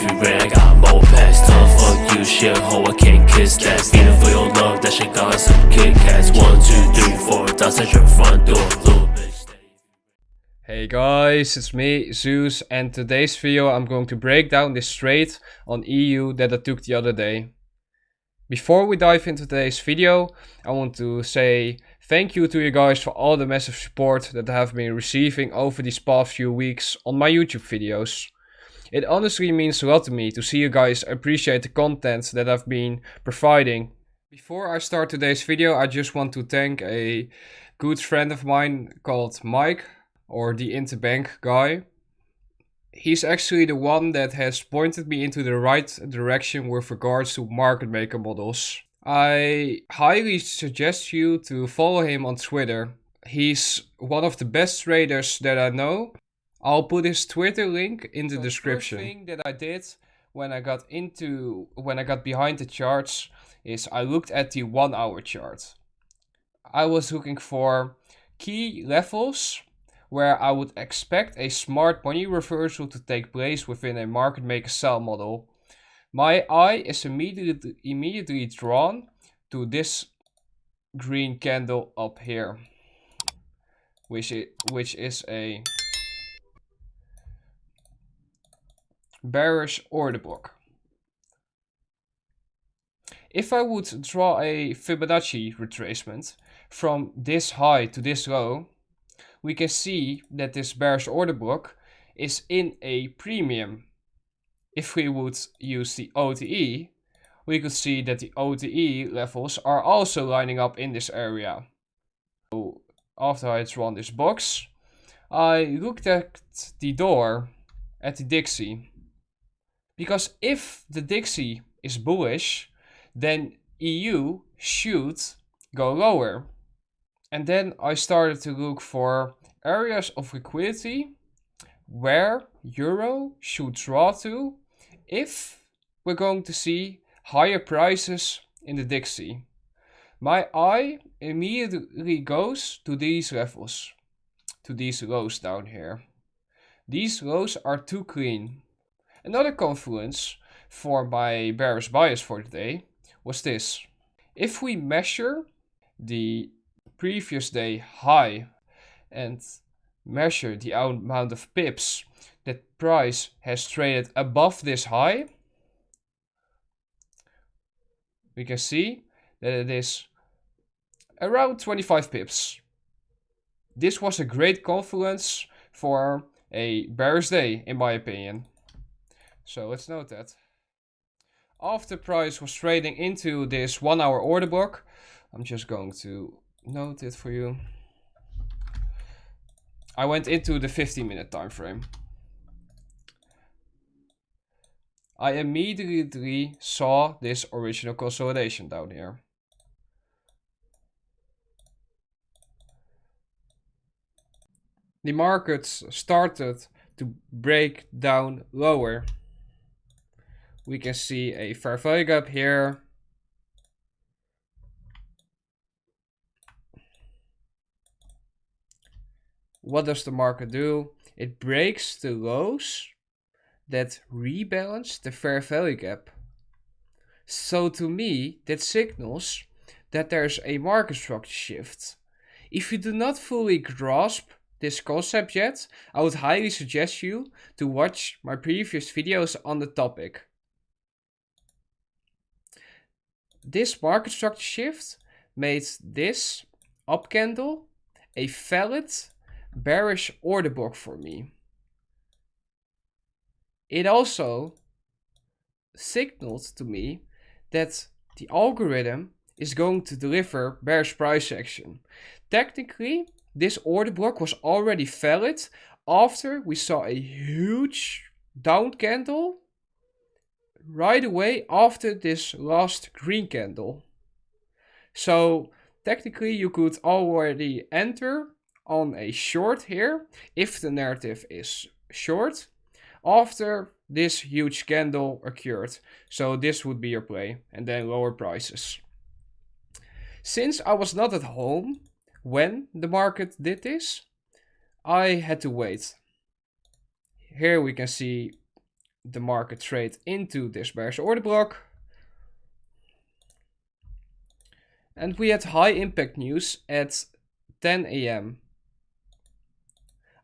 if you ran, I got more packs. Tell fuck you, shit, ho, I can't kiss that. Feeling for your love, that shit got some Kit Kats. 1, 2, 3, 4, that's at your front door. Little bitch, stay. Hey guys, it's me, Zeus, and today's video I'm going to break down this trade on EU that I took the other day. Before we dive into today's video, I want to say thank you to you guys for all the massive support that I have been receiving over these past few weeks on my YouTube videos. It honestly means a lot to me to see you guys appreciate the content that I've been providing. Before I start today's video, I just want to thank a good friend of mine called Mike, or the interbank guy. He's actually the one that has pointed me into the right direction with regards to market maker models. I highly suggest you to follow him on Twitter. He's one of the best traders that I know. I'll put his Twitter link in the description. The first thing that I did when I got behind the charts is I looked at the 1 hour chart. I was looking for key levels where I would expect a smart money reversal to take place within a market maker sell model. My eye is immediately drawn to this green candle up here, which is a bearish order block. If I would draw a Fibonacci retracement from this high to this low, we can see that this bearish order block is in a premium. If we would use the OTE, we could see that the OTE levels are also lining up in this area. So after I had drawn this box, I looked at the door at the Dixie. Because if the Dixie is bullish, then EU should go lower. And then I started to look for areas of liquidity where euro should draw to if we're going to see higher prices in the Dixie. My eye immediately goes to these levels, to these lows down here. These lows are too clean. Another confluence for my bearish bias for today was this. If we measure the previous day high and measure the amount of pips that price has traded above this high, we can see that it is around 25 pips. This was a great confluence for a bearish day, in my opinion. So let's note that. After price was trading into this 1 hour order block, I'm just going to note it for you. I went into the 15-minute time frame. I immediately saw this original consolidation down here. The markets started to break down lower. We can see a fair value gap here. What does the market do? It breaks the lows that rebalance the fair value gap. So to me, that signals that there's a market structure shift. If you do not fully grasp this concept yet, I would highly suggest you to watch my previous videos on the topic. This market structure shift made this up candle a valid bearish order block for me. It also signaled to me that the algorithm is going to deliver bearish price action. Technically, this order block was already valid after we saw a huge down candle right away after this last green candle. So technically you could already enter on a short here if the narrative is short after this huge candle occurred. So this would be your play, and then lower prices. Since I was not at home when the market did this, I had to wait. Here we can see the market trade into this bearish order block. And we had high impact news at 10 a.m.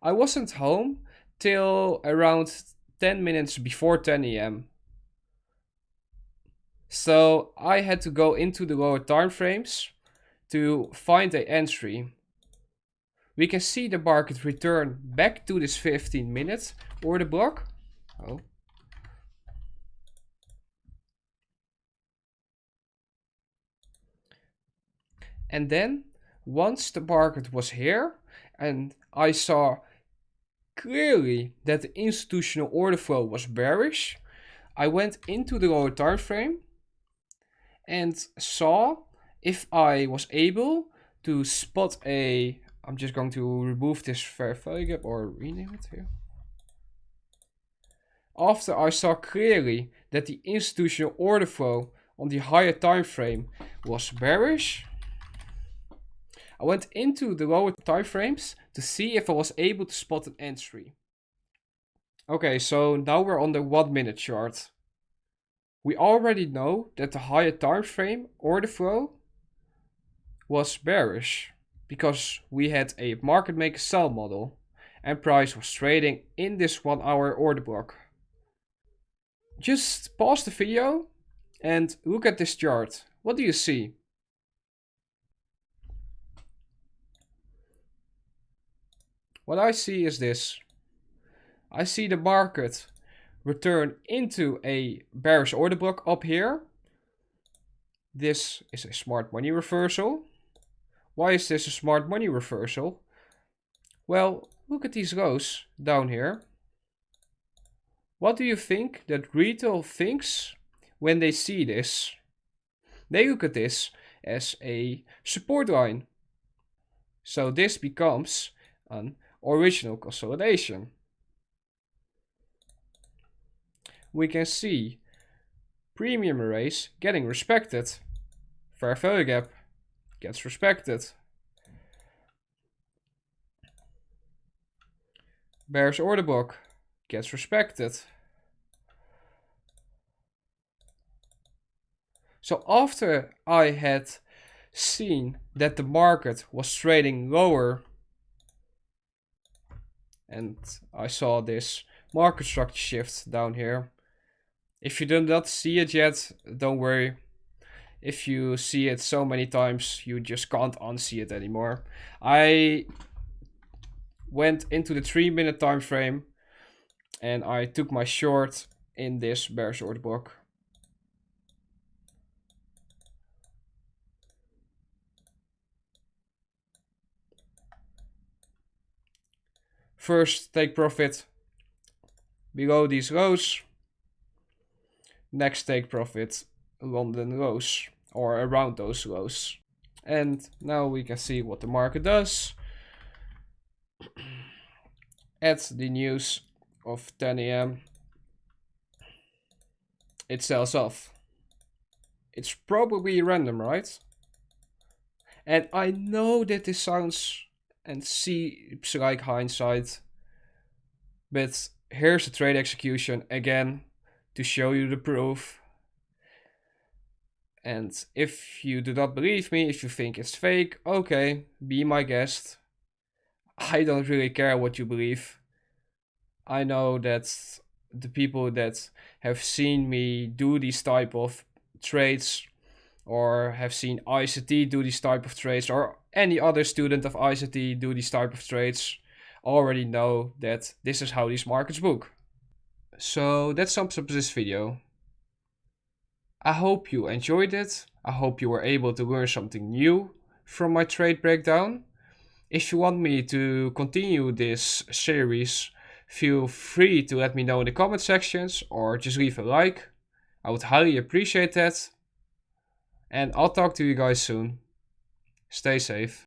I wasn't home till around 10 minutes before 10 a.m. So I had to go into the lower time frames to find an entry. We can see the market return back to this 15-minute order block. Oh. And then once the market was here and I saw clearly that the institutional order flow was bearish, I went into the lower time frame and saw if I was able to spot a, I'm just going to remove this fair value gap or rename it here. After I saw clearly that the institutional order flow on the higher time frame was bearish, I went into the lower time frames to see if I was able to spot an entry. Okay, so now we're on the 1 minute chart. We already know that the higher time frame order flow was bearish because we had a market maker sell model and price was trading in this 1 hour order block. Just pause the video and look at this chart. What do you see? What I see is this. I see the market return into a bearish order block up here. This is a smart money reversal. Why is this a smart money reversal? Well, look at these lows down here. What do you think that retail thinks when they see this? They look at this as a support line. So this becomes an original consolidation. We can see premium arrays getting respected. Fair value gap gets respected. Bearish order block gets respected. So after I had seen that the market was trading lower and I saw this market structure shift down here. If you do not see it yet, don't worry. If you see it so many times, you just can't unsee it anymore. I went into the 3 minute time frame and I took my short in this bearish order block. First, take profit below these lows. Next, take profit London lows or around those lows. And now we can see what the market does. At the news of 10 a.m. it sells off. It's probably random, right? And I know that this sounds and seems like hindsight, but here's the trade execution again to show you the proof. And if you do not believe me, if you think it's fake, okay, be my guest. I don't really care what you believe. I know that the people that have seen me do these type of trades or have seen ICT do these type of trades or any other student of ICT do these type of trades already know that this is how these markets book. So that sums up this video. I hope you enjoyed it. I hope you were able to learn something new from my trade breakdown. If you want me to continue this series, feel free to let me know in the comment sections or just leave a like. I would highly appreciate that. And I'll talk to you guys soon. Stay safe.